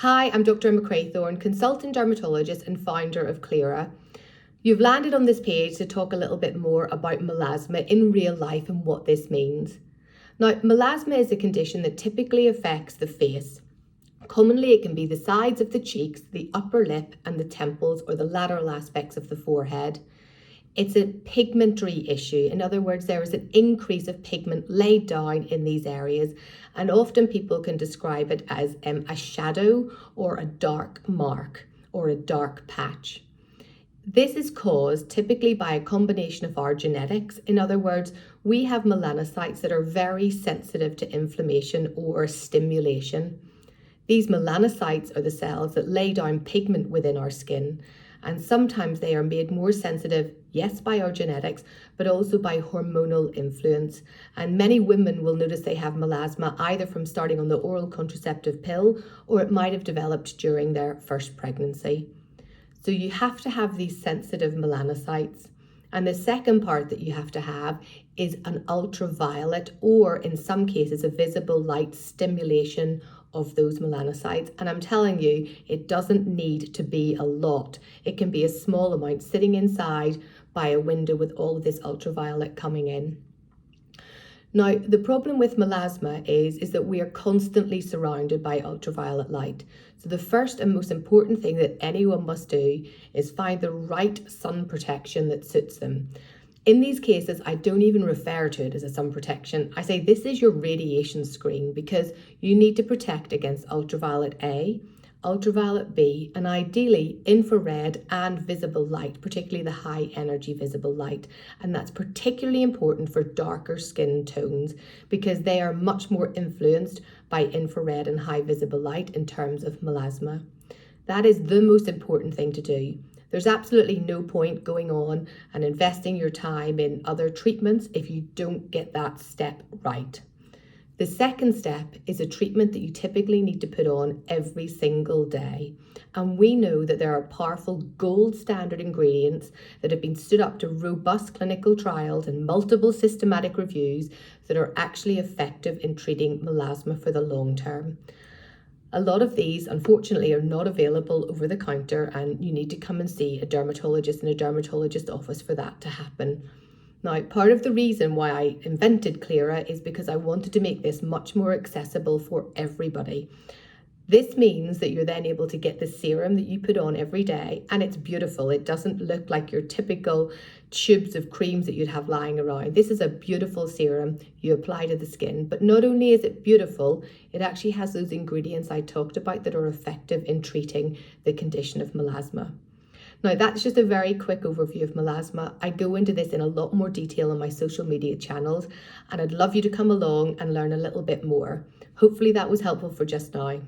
Hi, I'm Dr Emma Craythorne, consultant dermatologist and founder of Klira. You've landed on this page to talk a little bit more about melasma in real life and what this means. Now, melasma is a condition that typically affects the face. Commonly, it can be the sides of the cheeks, the upper lip, and the temples or the lateral aspects of the forehead. It's a pigmentary issue. In other words, there is an increase of pigment laid down in these areas, and often people can describe it as a shadow or a dark mark or a dark patch. This is caused typically by a combination of our genetics. In other words, we have melanocytes that are very sensitive to inflammation or stimulation. These melanocytes are the cells that lay down pigment within our skin, and sometimes they are made more sensitive, yes, by our genetics, but also by hormonal influence. And many women will notice they have melasma either from starting on the oral contraceptive pill, or it might have developed during their first pregnancy. So you have to have these sensitive melanocytes. And the second part that you have to have is an ultraviolet, or in some cases, a visible light stimulation of those melanocytes. And I'm telling you, it doesn't need to be a lot. It can be a small amount sitting inside by a window with all of this ultraviolet coming in. Now, the problem with melasma is that we are constantly surrounded by ultraviolet light. So the first and most important thing that anyone must do is find the right sun protection that suits them. In these cases, I don't even refer to it as a sun protection. I say this is your radiation screen, because you need to protect against ultraviolet A, ultraviolet B, and ideally infrared and visible light, particularly the high energy visible light. And that's particularly important for darker skin tones, because they are much more influenced by infrared and high visible light in terms of melasma. That is the most important thing to do. There's absolutely no point going on and investing your time in other treatments if you don't get that step right. The second step is a treatment that you typically need to put on every single day. And we know that there are powerful gold standard ingredients that have been stood up to robust clinical trials and multiple systematic reviews that are actually effective in treating melasma for the long term. A lot of these, unfortunately, are not available over the counter, and you need to come and see a dermatologist in a dermatologist office for that to happen. Now, part of the reason why I invented Klira is because I wanted to make this much more accessible for everybody. This means that you're then able to get the serum that you put on every day, and it's beautiful. It doesn't look like your typical tubes of creams that you'd have lying around. This is a beautiful serum you apply to the skin, but not only is it beautiful, it actually has those ingredients I talked about that are effective in treating the condition of melasma. Now, that's just a very quick overview of melasma. I go into this in a lot more detail on my social media channels, and I'd love you to come along and learn a little bit more. Hopefully that was helpful for just now.